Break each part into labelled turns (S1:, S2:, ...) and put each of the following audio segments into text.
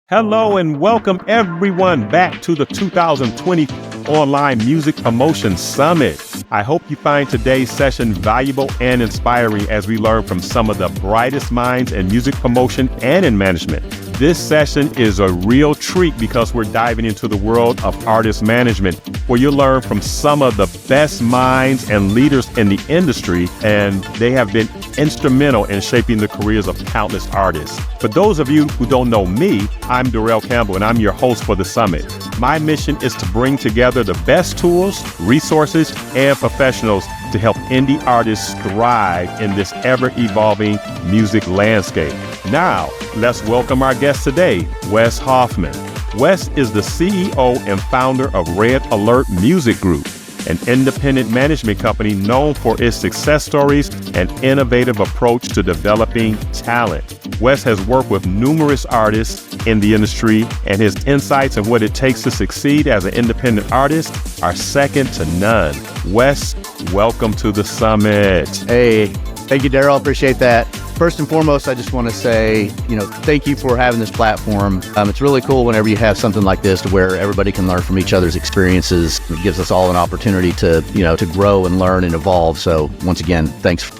S1: Hello and welcome everyone back to the 2020 Online Music Promotion Summit. I hope you find today's session valuable and inspiring as we learn from some of the brightest minds in music promotion and in management. This session is a real treat because we're diving into the world of artist management, where you'll learn from some of the best minds and leaders in the industry, and they have been instrumental in shaping the careers of countless artists. For those of you who don't know me, I'm Darrell Campbell, and I'm your host for the summit. My mission is to bring together the best tools, resources, and professionals to help indie artists thrive in this ever-evolving music landscape. Now, let's welcome our guest today, Wes Hoffman. Wes is the CEO and founder of Red Alert Music Group, an independent management company known for its success stories and innovative approach to developing talent. Wes has worked with numerous artists in the industry, and his insights on what it takes to succeed as an independent artist are second to none. Wes, welcome to the summit.
S2: Hey, thank you, Darrell. Appreciate that. First and foremost, I just want to say, thank you for having this platform. It's really cool whenever you have something like this to where everybody can learn from each other's experiences. It gives us all an opportunity to, to grow and learn and evolve. So once again, thanks.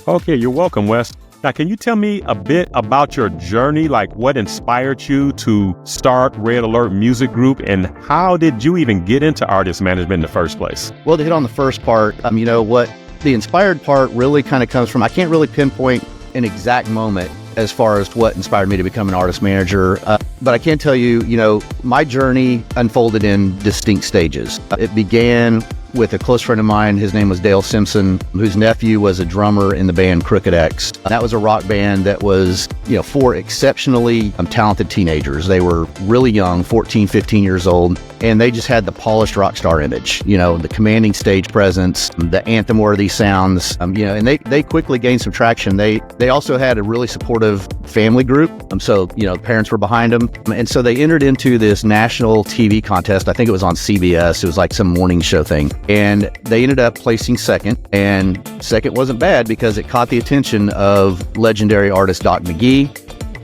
S1: Okay, you're welcome, Wes. Now, can you tell me a bit about your journey, like what inspired you to start Red Alert Music Group, and how did you even get into artist management in the first place?
S2: Well, to hit on the first part, what the inspired part really kind of comes from, I can't really pinpoint an exact moment as far as what inspired me to become an artist manager. But I can tell you, my journey unfolded in distinct stages. It began with a close friend of mine. His name was Dale Simpson, whose nephew was a drummer in the band Crooked X. That was a rock band that was, for exceptionally talented teenagers. They were really young, 14, 15 years old, and they just had the polished rock star image, the commanding stage presence, the anthem-worthy sounds, and they quickly gained some traction. They also had a really supportive family group, so, parents were behind them, and so they entered into this national TV contest. I think it was on CBS. It was like some morning show thing. And they ended up placing second, and second wasn't bad because it caught the attention of legendary artist Doc McGee,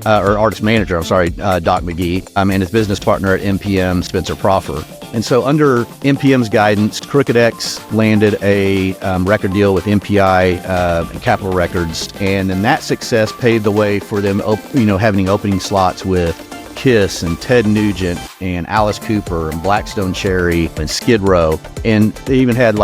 S2: artist manager, Doc McGee, and his business partner at MPM, Spencer Proffer. And so under MPM's guidance, Crooked X landed a record deal with MPI and Capitol Records, and then that success paved the way for them, having opening slots with Kiss and Ted Nugent and Alice Cooper and Blackstone Cherry and Skid Row. And they even had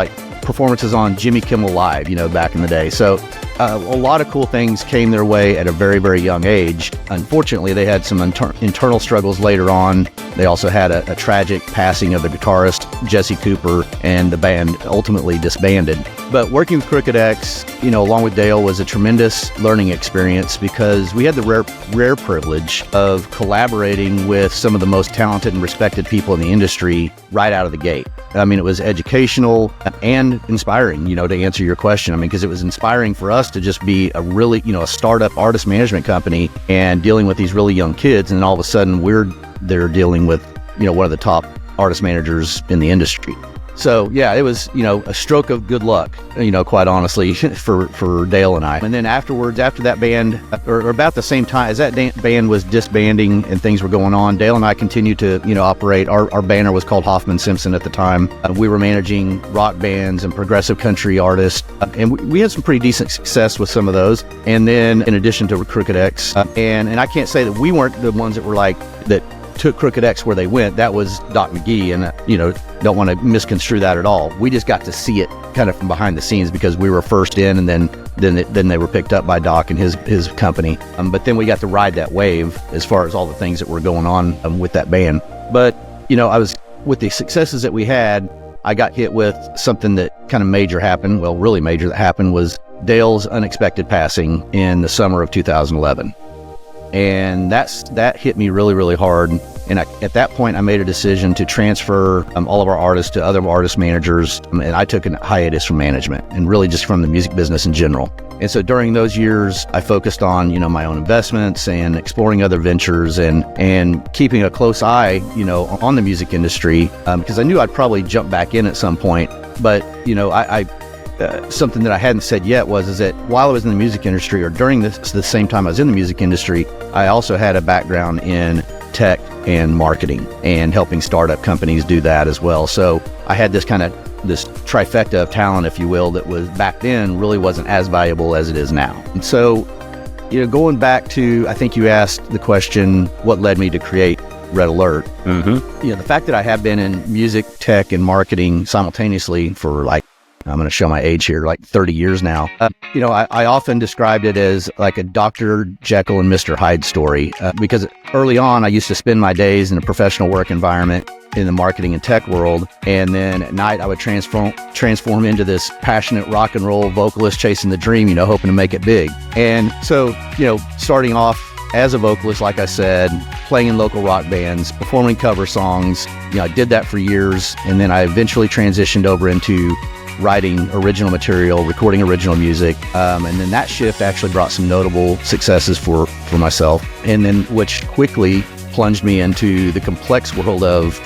S2: performances on Jimmy Kimmel Live, back in the day. So a lot of cool things came their way at a very, very young age. Unfortunately, they had some internal struggles later on. They also had a tragic passing of the guitarist, Jesse Cooper, and the band ultimately disbanded. But working with Crooked X, along with Dale, was a tremendous learning experience because we had the rare privilege of collaborating with some of the most talented and respected people in the industry right out of the gate. It was educational and inspiring, to answer your question. because it was inspiring for us to just be a really, a startup artist management company and dealing with these really young kids. And then all of a sudden they're dealing with, one of the top artist managers in the industry. So yeah, it was, a stroke of good luck, quite honestly, for Dale and I. And then afterwards, after that band, or about the same time as that band was disbanding and things were going on, Dale and I continued to, operate. Our banner was called Hoffman Simpson at the time. We were managing rock bands and progressive country artists, and we had some pretty decent success with some of those. And then in addition to Crooked X, and I can't say that we weren't the ones that were that took Crooked X where they went. That was Doc McGee, and don't want to misconstrue that at all. We just got to see it kind of from behind the scenes because we were first in, and then they were picked up by Doc and his company. But then we got to ride that wave as far as all the things that were going on with that band. But I was with the successes that we had, I got hit with something that kind of major happened. Well, really major that happened was Dale's unexpected passing in the summer of 2011. And that hit me really, really hard. And at that point, I made a decision to transfer all of our artists to other artist managers. And I took a hiatus from management and really just from the music business in general. And so during those years, I focused on, my own investments and exploring other ventures and keeping a close eye, on the music industry, because I knew I'd probably jump back in at some point. But, something that I hadn't said yet is that while I was in the music industry, or during the same time I was in the music industry, I also had a background in tech and marketing, and helping startup companies do that as well. So I had this trifecta of talent, if you will, that was back then really wasn't as valuable as it is now. And so, going back to, I think you asked the question, what led me to create Red Alert?
S1: Mm-hmm.
S2: The fact that I have been in music, tech, and marketing simultaneously for I'm going to show my age here, 30 years now. I often described it as like a Dr. Jekyll and Mr. Hyde story, because early on, I used to spend my days in a professional work environment in the marketing and tech world. And then at night, I would transform into this passionate rock and roll vocalist chasing the dream, hoping to make it big. And so, starting off as a vocalist, like I said, playing in local rock bands, performing cover songs, I did that for years. And then I eventually transitioned over into writing original material, recording original music. And then that shift actually brought some notable successes for myself. And then which quickly plunged me into the complex world of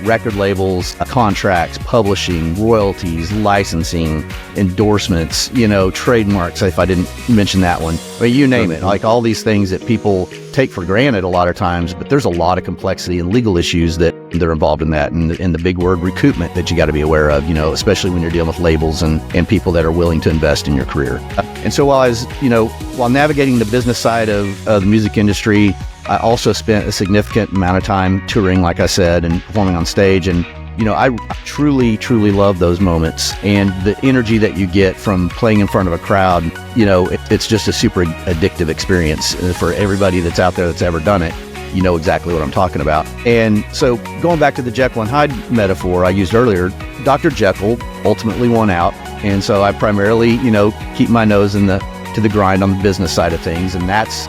S2: record labels, contracts, publishing, royalties, licensing, endorsements, trademarks, if I didn't mention that one. You name it, all these things that people take for granted a lot of times, but there's a lot of complexity and legal issues that are involved in that, and the big word recoupment that you got to be aware of, especially when you're dealing with labels and people that are willing to invest in your career. And so while navigating the business side of the music industry, I also spent a significant amount of time touring, like I said, and performing on stage. And, I truly, truly love those moments, and the energy that you get from playing in front of a crowd. It's just a super addictive experience for everybody that's out there that's ever done it. You know exactly what I'm talking about. And so going back to the Jekyll and Hyde metaphor I used earlier, Dr. Jekyll ultimately won out. And so I primarily, keep my nose to the grind on the business side of things. And that's,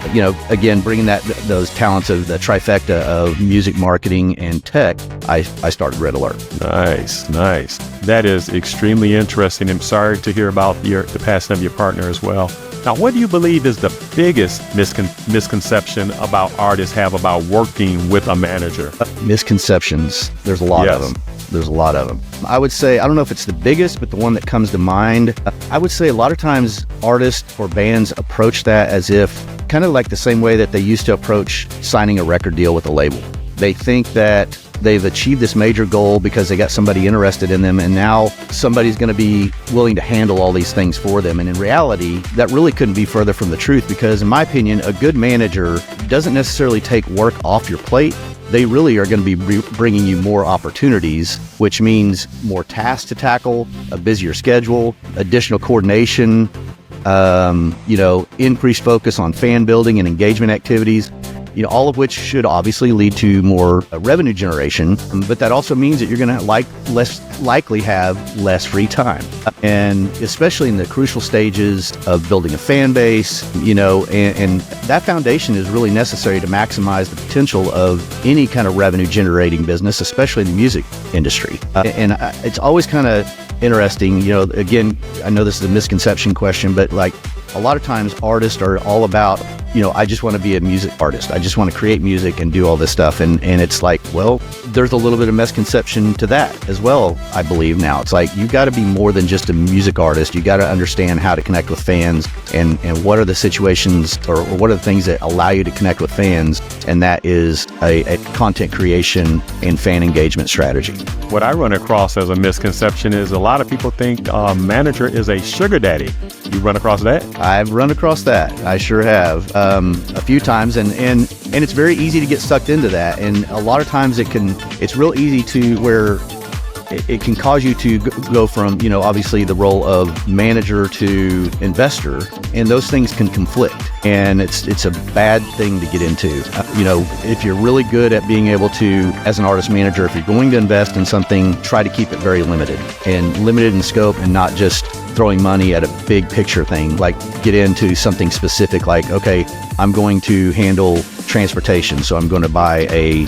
S2: again, bringing those talents of the trifecta of music, marketing, and tech, I started Red Alert.
S1: Nice. That is extremely interesting. I'm sorry to hear about the passing of your partner as well. Now, what do you believe is the biggest misconception about artists have about working with a manager?
S2: Misconceptions. There's a lot of them. I would say, I don't know if it's the biggest, but the one that comes to mind, I would say a lot of times artists or bands approach that as if kind of like the same way that they used to approach signing a record deal with a label. They think that they've achieved this major goal because they got somebody interested in them, and now somebody's going to be willing to handle all these things for them. And in reality, that really couldn't be further from the truth, because in my opinion, a good manager doesn't necessarily take work off your plate. They really are going to be bringing you more opportunities, which means more tasks to tackle, a busier schedule, additional coordination, increased focus on fan building and engagement activities. All of which should obviously lead to more revenue generation, but that also means that you're going to less likely have less free time. And especially in the crucial stages of building a fan base, and that foundation is really necessary to maximize the potential of any kind of revenue generating business, especially in the music industry. And it's always kind of interesting, again, I know this is a misconception question, but a lot of times artists are all about, I just want to be a music artist. I just want to create music and do all this stuff. And it's there's a little bit of misconception to that as well, I believe now. It's you got to be more than just a music artist. You got to understand how to connect with fans and what are the situations or what are the things that allow you to connect with fans. And that is a content creation and fan engagement strategy.
S1: What I run across as a misconception is a lot of people think a manager is a sugar daddy. You run across that?
S2: I've run across that. I sure have. A few times, and it's very easy to get sucked into that, and a lot of times it's real easy to where it can cause you to go from, obviously the role of manager to investor, and those things can conflict, and it's a bad thing to get into. If you're really good at being able to, as an artist manager, if you're going to invest in something, try to keep it very limited in scope, and not just throwing money at a big picture thing. Get into something specific, okay, I'm going to handle transportation, so I'm going to buy a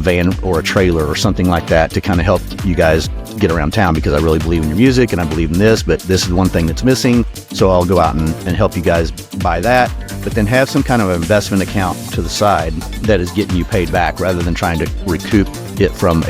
S2: van or a trailer or something like that to kind of help you guys get around town, because I really believe in your music and I believe in this, but this is one thing that's missing, so I'll go out and help you guys buy that. But then have some kind of investment account to the side that is getting you paid back, rather than trying to recoup it from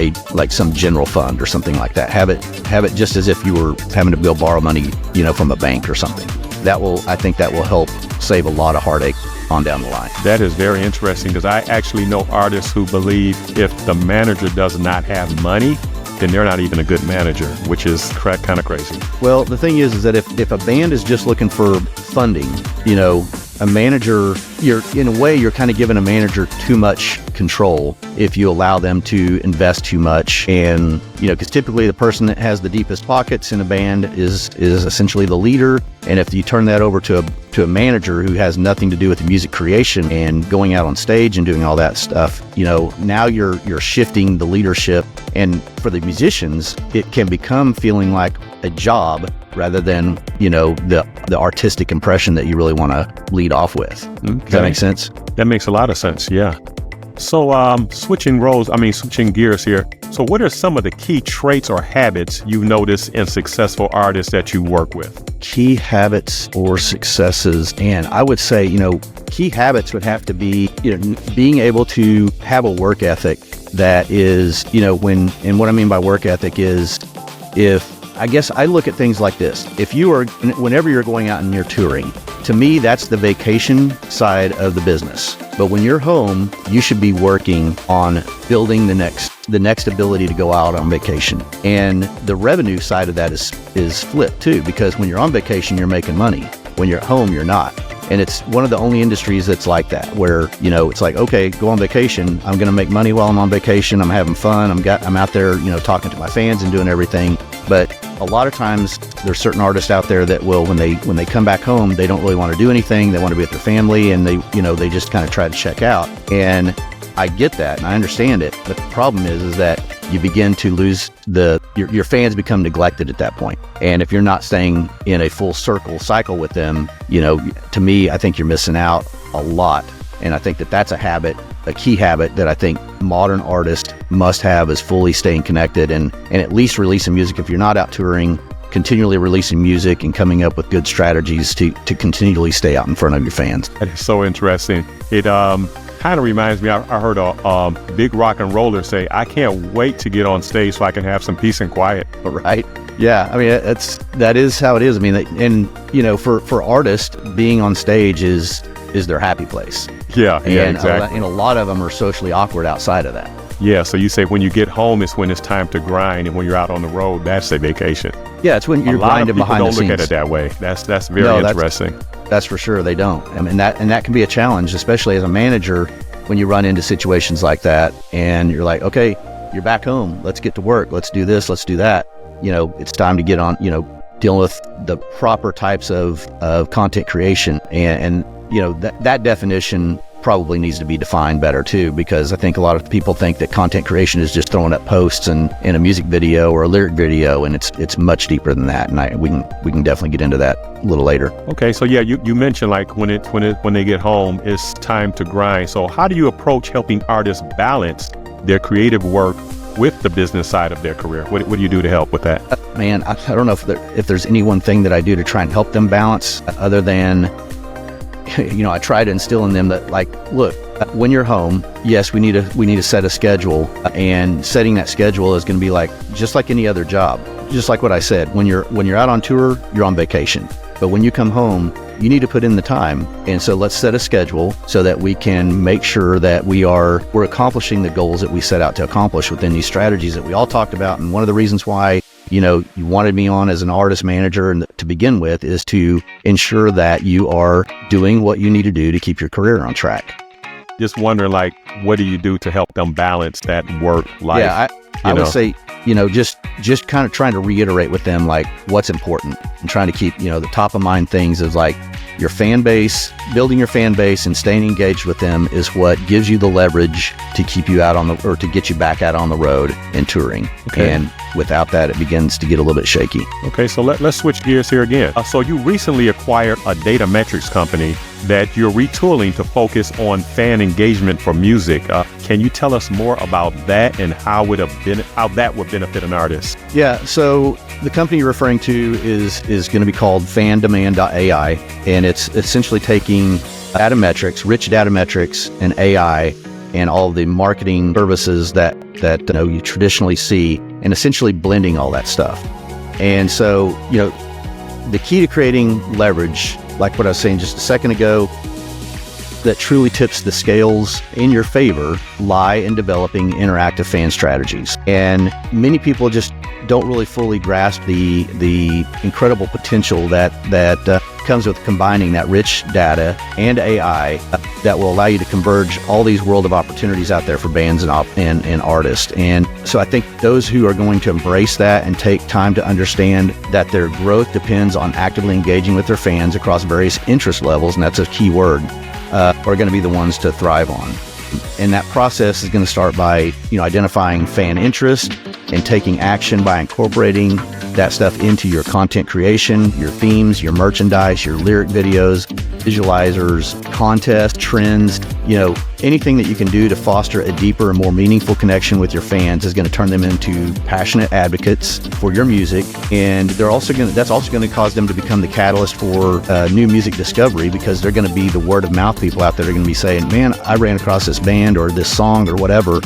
S2: some general fund or something like that. Have it just as if you were having to go borrow money, from a bank or something. I think that will help save a lot of heartache on down the line.
S1: That is very interesting because I actually know artists who believe if the manager does not have money, then they're not even a good manager, which is kind of crazy.
S2: Well, the thing is that if a band is just looking for funding, a manager, in a way, you're kind of giving a manager too much control if you allow them to invest too much. And, because typically the person that has the deepest pockets in a band is essentially the leader. And if you turn that over to a manager who has nothing to do with the music creation and going out on stage and doing all that stuff, now you're shifting the leadership. And for the musicians, it can become feeling like a job rather than, the artistic impression that you really want to lead off with. Okay. Does that make sense?
S1: That makes a lot of sense, yeah. So switching gears here. So what are some of the key traits or habits you notice in successful artists that you work with?
S2: Key habits or successes. And I would say, key habits would have to be, being able to have a work ethic that is, and what I mean by work ethic is I guess I look at things like this. Whenever you're going out and you're touring, to me, that's the vacation side of the business. But when you're home, you should be working on building the next ability to go out on vacation. And the revenue side of that is flipped too, because when you're on vacation, you're making money. When you're at home, you're not. And it's one of the only industries that's like that, where, it's like, okay, go on vacation. I'm going to make money while I'm on vacation. I'm having fun. I'm out there, talking to my fans and doing everything. But a lot of times there's certain artists out there that will, when they come back home, they don't really want to do anything. They want to be with their family, and they just kind of try to check out. And I get that and I understand it. But the problem is that you begin to lose your fans become neglected at that point. And if you're not staying in a full cycle with them, to me, I think you're missing out a lot. And I think that's a key habit that I think modern artists must have, is fully staying connected and at least releasing music. If you're not out touring, continually releasing music and coming up with good strategies to continually stay out in front of your fans.
S1: That is so interesting. It kind of reminds me, I heard a big rock and roller say, I can't wait to get on stage so I can have some peace and quiet.
S2: Right. Yeah. I mean, that is how it is. I mean, and for artists, being on stage is their happy place.
S1: Yeah, exactly.
S2: And a lot of them are socially awkward outside of that.
S1: Yeah, so you say when you get home, it's when it's time to grind, and when you're out on the road, that's a vacation.
S2: Yeah, it's when you're grinding behind the scenes.
S1: A lot of people don't look at it that way. That's very interesting.
S2: That's for sure. They don't. I mean, that can be a challenge, especially as a manager, when you run into situations like that, and you're like, okay, you're back home. Let's get to work. Let's do this. Let's do that. It's time to get on. Dealing with the proper types of content creation, and that definition probably needs to be defined better too, because I think a lot of people think that content creation is just throwing up posts and in a music video or a lyric video, and it's much deeper than that. And we can definitely get into that a little later.
S1: Okay, so yeah, you mentioned like when they get home, it's time to grind. So how do you approach helping artists balance their creative work with the business side of their career? What do you do to help with that?
S2: Man, I don't know if there's any one thing that I do to try and help them balance, other than I try to instill in them that, like, look, when you're home, yes, we need to set a schedule, and setting that schedule is going to be like just like any other job. Just like what I said, when you're out on tour, you're on vacation. But when you come home, you need to put in the time. And so let's set a schedule so that we can make sure that we're accomplishing the goals that we set out to accomplish within these strategies that we all talked about. And one of the reasons why you wanted me on as an artist manager and to begin with is to ensure that you are doing what you need to do to keep your career on track.
S1: Just wondering, like, what do you do to help them balance that work life?
S2: Yeah, I would say, just kind of trying to reiterate with them, like, what's important, and trying to keep, the top of mind things is like your fan base, building your fan base and staying engaged with them is what gives you the leverage to keep you out or to get you back out on the road and touring. Okay. And without that, it begins to get a little bit shaky.
S1: Okay, so let's switch gears here again. So you recently acquired a data metrics company that you're retooling to focus on fan engagement for music. Can you tell us more about that and how that would benefit an artist?
S2: Yeah, so the company you're referring to is going to be called FanDemand.ai, and it's essentially taking rich data metrics and AI and all the marketing services that you traditionally see, and essentially blending all that stuff. And so, the key to creating leverage, like what I was saying just a second ago, that truly tips the scales in your favor lie in developing interactive fan strategies. And many people just don't really fully grasp the incredible potential that comes with combining that rich data and AI that will allow you to converge all these world of opportunities out there for bands and artists. And so I think those who are going to embrace that and take time to understand that their growth depends on actively engaging with their fans across various interest levels, and that's a key word, are going to be the ones to thrive on. And that process is going to start by, identifying fan interest and taking action by incorporating that stuff into your content creation, your themes, your merchandise, your lyric videos, visualizers, contests, trends, anything that you can do to foster a deeper and more meaningful connection with your fans is going to turn them into passionate advocates for your music. And that's also going to cause them to become the catalyst for new music discovery, because they're going to be the word of mouth people out there. They're going to be saying, man, I ran across this band or this song or whatever,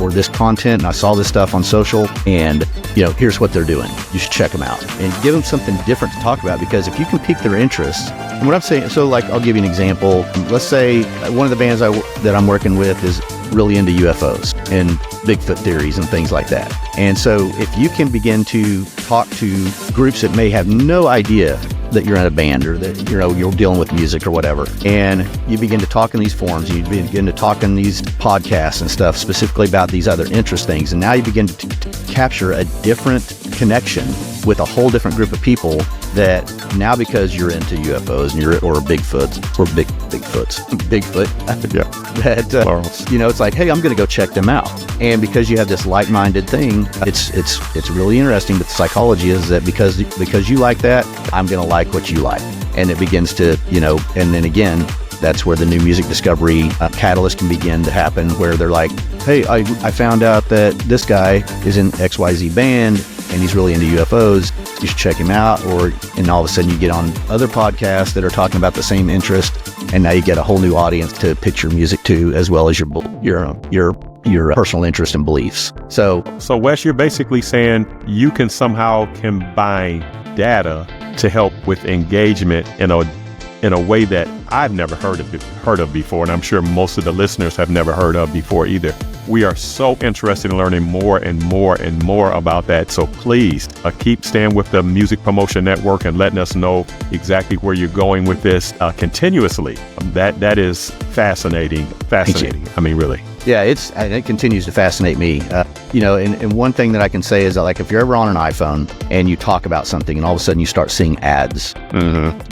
S2: or this content, and I saw this stuff on social, and here's what they're doing. You should check them out and give them something different to talk about, because if you can pique their interest, and what I'm saying, so like, I'll give you an example. Let's say one of the bands that I'm working with is really into UFOs and Bigfoot theories and things like that. And so if you can begin to talk to groups that may have no idea that you're in a band or that you're dealing with music or whatever, and you begin to talk in these forums, you begin to talk in these podcasts and stuff specifically about these other interest things, and now you begin to capture a different connection with a whole different group of people that now, because you're into UFOs and or Bigfoot, that it's like, hey, I'm going to go check them out. And because you have this like-minded thing, it's really interesting. But the psychology is that because you like that, I'm going to like what you like, and it begins to and then again, that's where the new music discovery catalyst can begin to happen, where they're like, hey, I found out that this guy is in XYZ band and he's really into UFOs. You should check him out. And all of a sudden you get on other podcasts that are talking about the same interest, and now you get a whole new audience to pitch your music to, as well as your personal interest and beliefs. So
S1: Wes, you're basically saying you can somehow combine data to help with engagement in a way that I've never heard of before, and I'm sure most of the listeners have never heard of before either. We are so interested in learning more and more and more about that. So please keep staying with the Music Promotion Network and letting us know exactly where you're going with this continuously. That is fascinating. I mean, really.
S2: Yeah, it continues to fascinate me. And one thing that I can say is that, like, if you're ever on an iPhone and you talk about something and all of a sudden you start seeing ads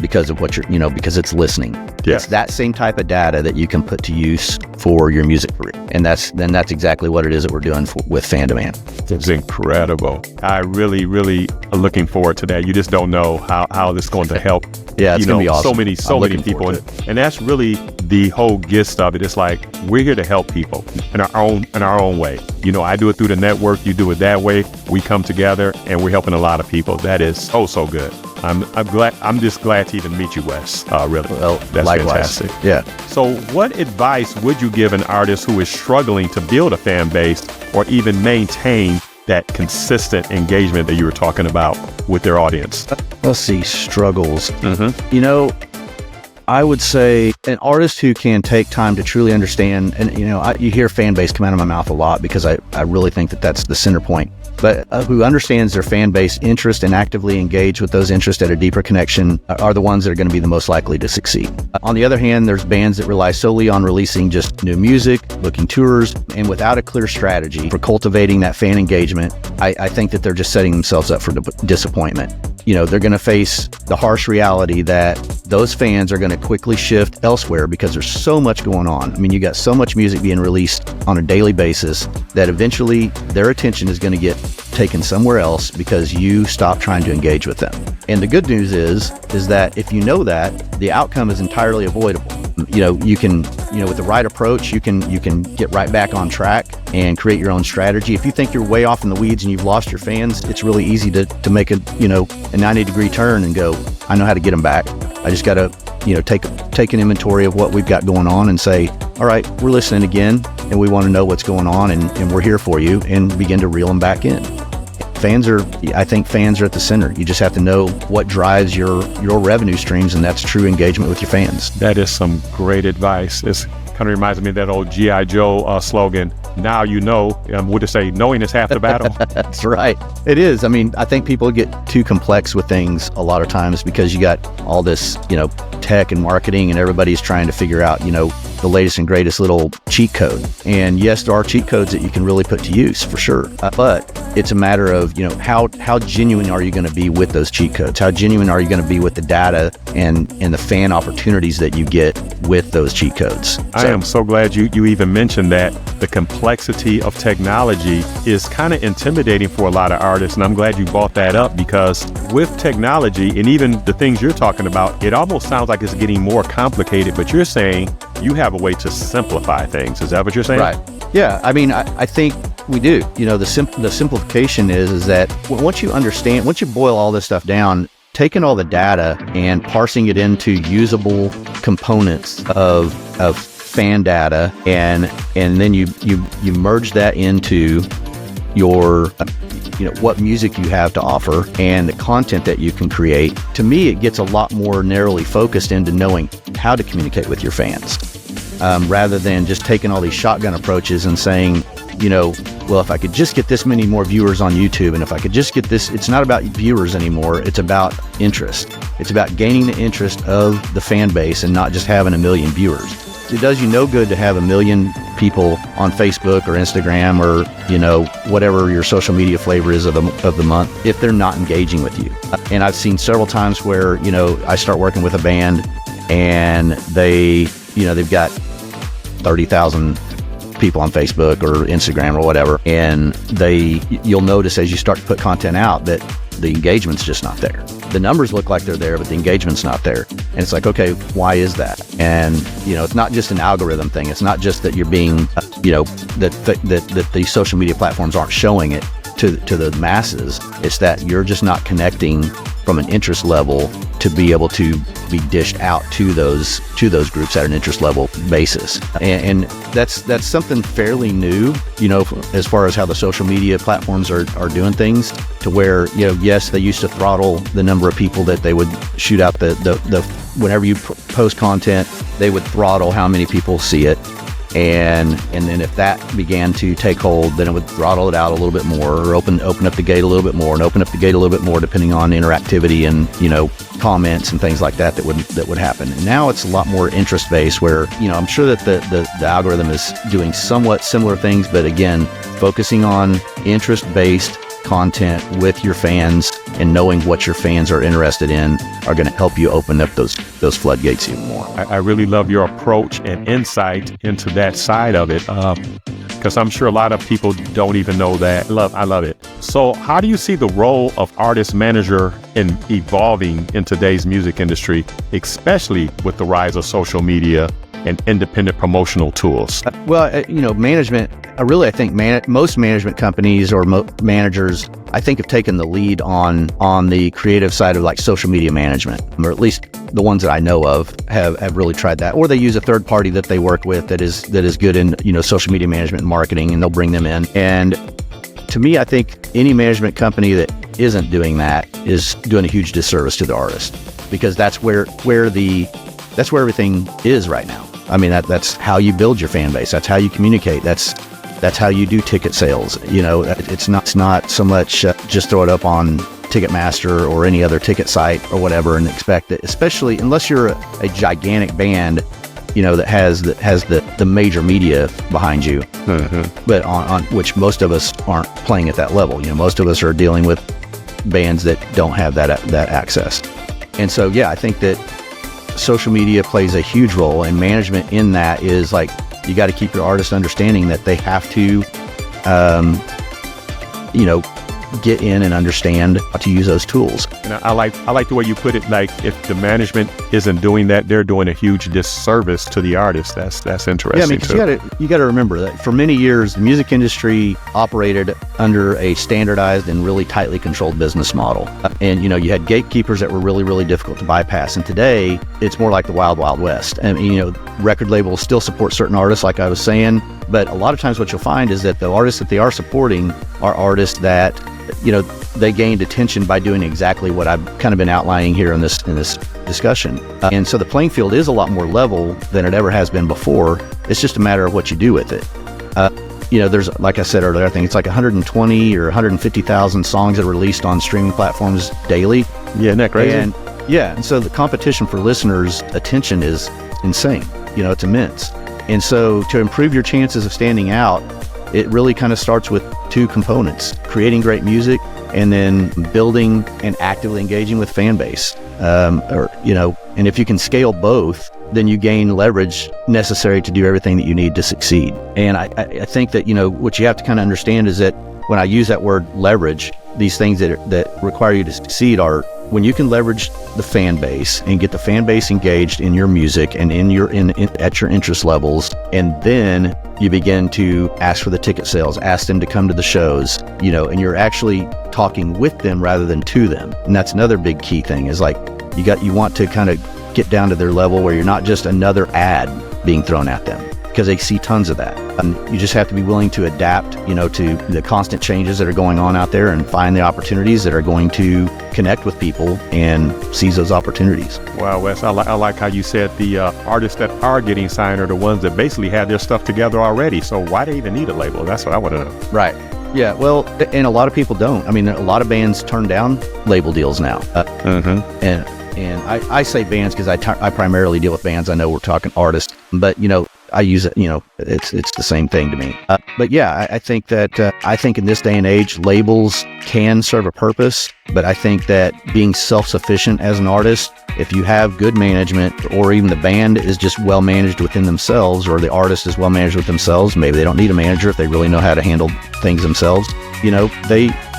S2: because of what because it's listening. Yeah. It's that same type of data that you can put to use for your music career. And that's exactly what it is that we're doing with Fan Demand.
S1: It's incredible. I really, really am looking forward to that. You just don't know how this is going to help.
S2: Yeah, it's going to be awesome.
S1: So many people. And that's really the whole gist of it. It's like, we're here to help people in our own way. I do it through the network. You do it that way. We come together and we're helping a lot of people. That is so good. I'm just glad to even meet you, Wes. Really.
S2: Well,
S1: that's
S2: likewise.
S1: Fantastic.
S2: Yeah.
S1: So what advice would you give an artist who is struggling to build a fan base or even maintain that consistent engagement that you were talking about with their audience?
S2: Let's see, struggles. I would say an artist who can take time to truly understand, and you hear fan base come out of my mouth a lot because I really think that that's the center point, but who understands their fan base interest and actively engage with those interests at a deeper connection are the ones that are going to be the most likely to succeed. On the other hand, there's bands that rely solely on releasing just new music, booking tours, and without a clear strategy for cultivating that fan engagement. I think that they're just setting themselves up for disappointment. They're going to face the harsh reality that those fans are going to quickly shift elsewhere because there's so much going on. I mean, you got so much music being released on a daily basis that eventually their attention is going to get taken somewhere else because you stop trying to engage with them. And the good news is that if you know that, the outcome is entirely avoidable. You can, with the right approach, you can get right back on track and create your own strategy. If you think you're way off in the weeds and you've lost your fans, it's really easy to make a 90-degree turn and go, I know how to get them back. I just got to, take an inventory of what we've got going on and say, all right, we're listening again and we want to know what's going on and we're here for you, and begin to reel them back in. I think fans are at the center. You just have to know what drives your revenue streams, and that's true engagement with your fans.
S1: That is some great advice. It's kind of reminds me of that old G.I. Joe slogan. Now you know, would it say knowing is half the battle?
S2: That's right. It is. I mean, I think people get too complex with things a lot of times because you got all this, tech and marketing, and everybody's trying to figure out, the latest and greatest little cheat code. And yes, there are cheat codes that you can really put to use for sure. But it's a matter of, how genuine are you going to be with those cheat codes? How genuine are you going to be with the data and the fan opportunities that you get with those cheat codes?
S1: I am so glad you even mentioned that. The complexity of technology is kind of intimidating for a lot of artists. And I'm glad you brought that up, because with technology and even the things you're talking about, it almost sounds like it's getting more complicated, but you're saying you have a way to simplify things. Is that what you're saying?
S2: Right. Yeah. I mean, I think we do. The simplification is that once you boil all this stuff down, taking all the data and parsing it into usable components of fan data, and then you merge that into your what music you have to offer and the content that you can create. To me, it gets a lot more narrowly focused into knowing how to communicate with your fans, rather than just taking all these shotgun approaches and saying, well, if I could just get this many more viewers on YouTube, and if I could just get this, it's not about viewers anymore. It's about interest. It's about gaining the interest of the fan base and not just having 1 million viewers. It does you no good to have 1 million people on Facebook or Instagram or, whatever your social media flavor is of the month if they're not engaging with you. And I've seen several times where, I start working with a band and they've got 30,000 people on Facebook or Instagram or whatever. And you'll notice as you start to put content out that the engagement's just not there. The numbers look like they're there, but the engagement's not there. And it's like, okay, why is that? And, it's not just an algorithm thing. It's not just that you're being, that the social media platforms aren't showing it to the masses. It's that you're just not connecting from an interest level to be able to be dished out to those groups at an interest level basis. And that's something fairly new, as far as how the social media platforms are doing things, to where, yes, they used to throttle the number of people that they would shoot out the whenever you post content, they would throttle how many people see it. And then if that began to take hold, then it would throttle it out a little bit more, or open up the gate a little bit more, and open up the gate a little bit more, depending on interactivity and, comments and things like that would happen. And now it's a lot more interest based, where, I'm sure that the algorithm is doing somewhat similar things, but again, focusing on interest based content with your fans and knowing what your fans are interested in are going to help you open up those floodgates even more.
S1: I really love your approach and insight into that side of it, because I'm sure a lot of people don't even know that. I love it. So how do you see the role of artist manager in evolving in today's music industry, especially with the rise of social media and independent promotional tools?
S2: Well, management, I think most management companies or managers, I think, have taken the lead on the creative side of like social media management, or at least the ones that I know of have really tried that. Or they use a third party that they work with that is good in, social media management and marketing, and they'll bring them in. And to me, I think any management company that isn't doing that is doing a huge disservice to the artist, because that's where everything is right now. I mean, that's how you build your fan base. That's how you communicate. That's how you do ticket sales. It's not so much just throw it up on Ticketmaster or any other ticket site or whatever and expect it, especially unless you're a gigantic band, that has the major media behind you. Mm-hmm. But on which most of us aren't playing at that level. Most of us are dealing with bands that don't have that access. And so, yeah, I think that social media plays a huge role, and management in that is like, you got to keep your artists understanding that they have to, get in and understand how to use those tools.
S1: And I like the way you put it. Like, if the management isn't doing that, they're doing a huge disservice to the artist. That's interesting.
S2: Yeah, I mean, you got to remember that for many years, the music industry operated under a standardized and really tightly controlled business model. And, you had gatekeepers that were really, really difficult to bypass. And today, it's more like the wild, wild west. And, record labels still support certain artists, like I was saying. But a lot of times what you'll find is that the artists that they are supporting are artists that they gained attention by doing exactly what I've kind of been outlining here in this discussion. And so the playing field is a lot more level than it ever has been before. It's just a matter of what you do with it. There's, like I said earlier, I think it's like 120 or 150,000 songs that are released on streaming platforms daily.
S1: Yeah, isn't that crazy?
S2: And so the competition for listeners' attention is insane. It's immense. And so to improve your chances of standing out, it really kind of starts with two components: creating great music and then building and actively engaging with fan base. And if you can scale both, then you gain leverage necessary to do everything that you need to succeed. And I think that, what you have to kind of understand is that when I use that word leverage, these things that require you to succeed are when you can leverage the fan base and get the fan base engaged in your music and at your interest levels, and then you begin to ask for the ticket sales, ask them to come to the shows, and you're actually talking with them rather than to them. And that's another big key thing is like you want to kind of get down to their level where you're not just another ad being thrown at them, because they see tons of that. You just have to be willing to adapt, to the constant changes that are going on out there and find the opportunities that are going to connect with people and seize those opportunities.
S1: Wow, Wes, I like how you said the artists that are getting signed are the ones that basically had their stuff together already. So why they even need a label? That's what I want to know.
S2: Right. Yeah, well, and a lot of people don't. I mean, a lot of bands turn down label deals now. And I say bands because I primarily deal with bands. I know we're talking artists, but I use it. It's the same thing to me. But yeah, I think that in this day and age, labels can serve a purpose. But I think that being self-sufficient as an artist, if you have good management, or even the band is just well managed within themselves, or the artist is well managed with themselves, maybe they don't need a manager if they really know how to handle things themselves.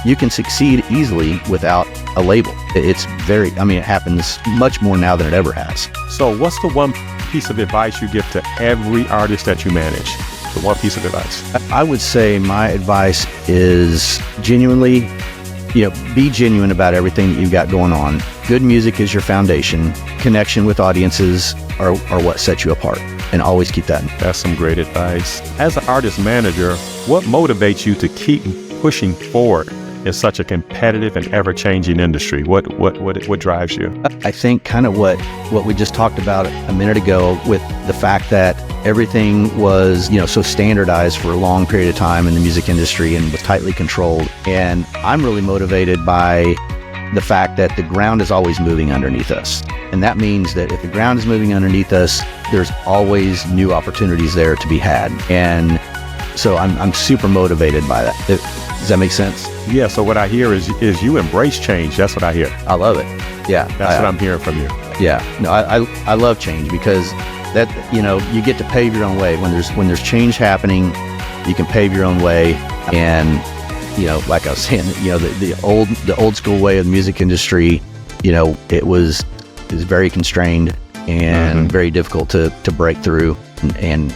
S2: You can succeed easily without a label. It happens much more now than it ever has.
S1: So what's the one piece of advice you give to every artist that you manage? The one piece of advice.
S2: I would say my advice is genuinely, be genuine about everything that you've got going on. Good music is your foundation. Connection with audiences are what sets you apart. And always keep that.
S1: That's some great advice. As an artist manager, what motivates you to keep pushing forward in such a competitive and ever-changing industry? What drives you?
S2: I think kind of what we just talked about a minute ago, with the fact that everything was, so standardized for a long period of time in the music industry and was tightly controlled. And I'm really motivated by the fact that the ground is always moving underneath us. And that means that if the ground is moving underneath us, there's always new opportunities there to be had. And so I'm super motivated by that. Does that make sense?
S1: Yeah, so what I hear is you embrace change. That's what I hear.
S2: I love it. Yeah.
S1: That's what I'm hearing from you.
S2: Yeah. No, I love change, because that, you get to pave your own way. When there's change happening, you can pave your own way. And, like I was saying, the old school way of the music industry, it was very constrained and very difficult to break through and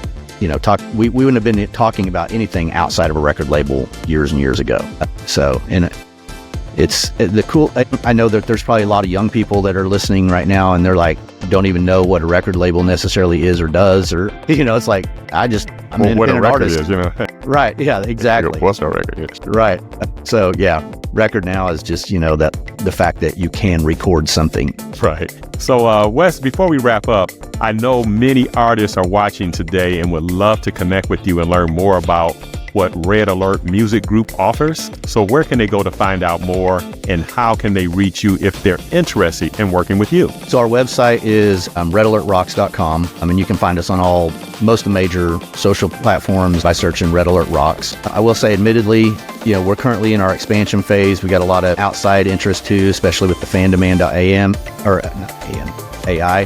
S2: we wouldn't have been talking about anything outside of a record label years and years ago. So, and it's the cool, I know that there's probably a lot of young people that are listening right now, and they're like, don't even know what a record label necessarily is or does, or, it's like, I'm an independent artist.
S1: Is,
S2: Right. Yeah, exactly.
S1: What's a record is?
S2: Right. So yeah, record now is just, that the fact that you can record something.
S1: Right. So Wes, before we wrap up, I know many artists are watching today and would love to connect with you and learn more about what Red Alert Music Group offers. So where can they go to find out more, and how can they reach you if they're interested in working with you?
S2: So our website is redalertrocks.com. You can find us on most of the major social platforms by searching Red Alert Rocks. I will say, admittedly, we're currently in our expansion phase. We got a lot of outside interest too, especially with the fandemand.am, or not AM, AI.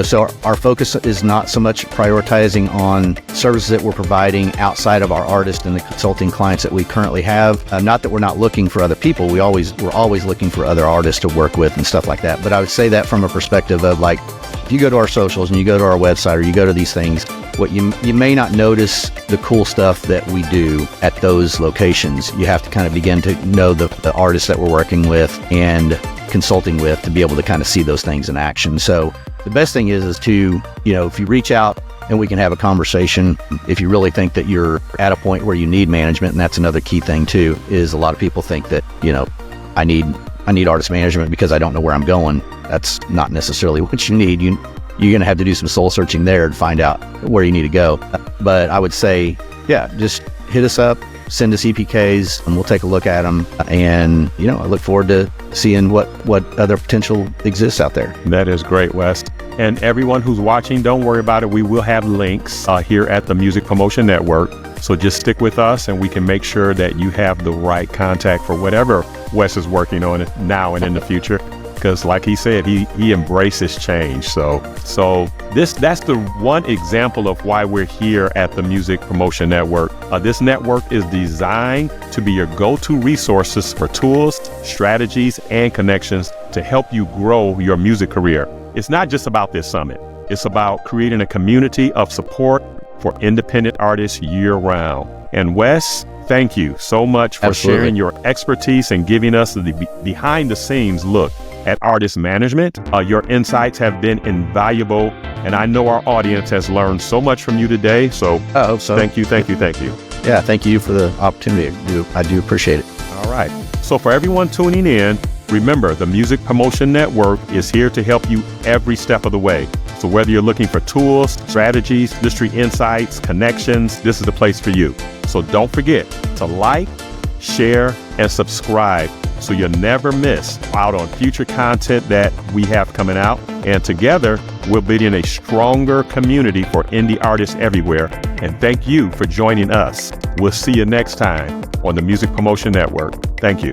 S2: So our focus is not so much prioritizing on services that we're providing outside of our artists and the consulting clients that we currently have. Not that we're not looking for other people. We're always looking for other artists to work with and stuff like that. But I would say that from a perspective of, like, if you go to our socials and you go to our website or you go to these things, what you may not notice the cool stuff that we do at those locations. You have to kind of begin to know the artists that we're working with and consulting with to be able to kind of see those things in action. So the best thing is to, if you reach out and we can have a conversation. If you really think that you're at a point where you need management, and that's another key thing too, is a lot of people think that, I need artist management because I don't know where I'm going. That's not necessarily what you need. You're going to have to do some soul searching there to find out where you need to go. But I would say, yeah, just hit us up, send us EPKs, and we'll take a look at them. And, I look forward to seeing what other potential exists out there.
S1: That is great, Wes. And everyone who's watching, don't worry about it. We will have links here at the Music Promotion Network. So just stick with us and we can make sure that you have the right contact for whatever Wes is working on it now and in the future. Because like he said, he embraces change. So that's the one example of why we're here at the Music Promotion Network. This network is designed to be your go-to resources for tools, strategies, and connections to help you grow your music career. It's not just about this summit. It's about creating a community of support for independent artists year-round. And Wes, thank you so much for sharing your expertise and giving us the behind-the-scenes look at artist management. Your insights have been invaluable, and I know our audience has learned so much from you today. So
S2: I hope so.
S1: Thank you.
S2: Yeah, thank you for the opportunity. I do appreciate it.
S1: All right. So for everyone tuning in, remember, the Music Promotion Network is here to help you every step of the way. So whether you're looking for tools, strategies, industry insights, connections, this is the place for you. So don't forget to like, share, and subscribe so you'll never miss out on future content that we have coming out. And together, we're building a stronger community for indie artists everywhere. And thank you for joining us. We'll see you next time on the Music Promotion Network. Thank you.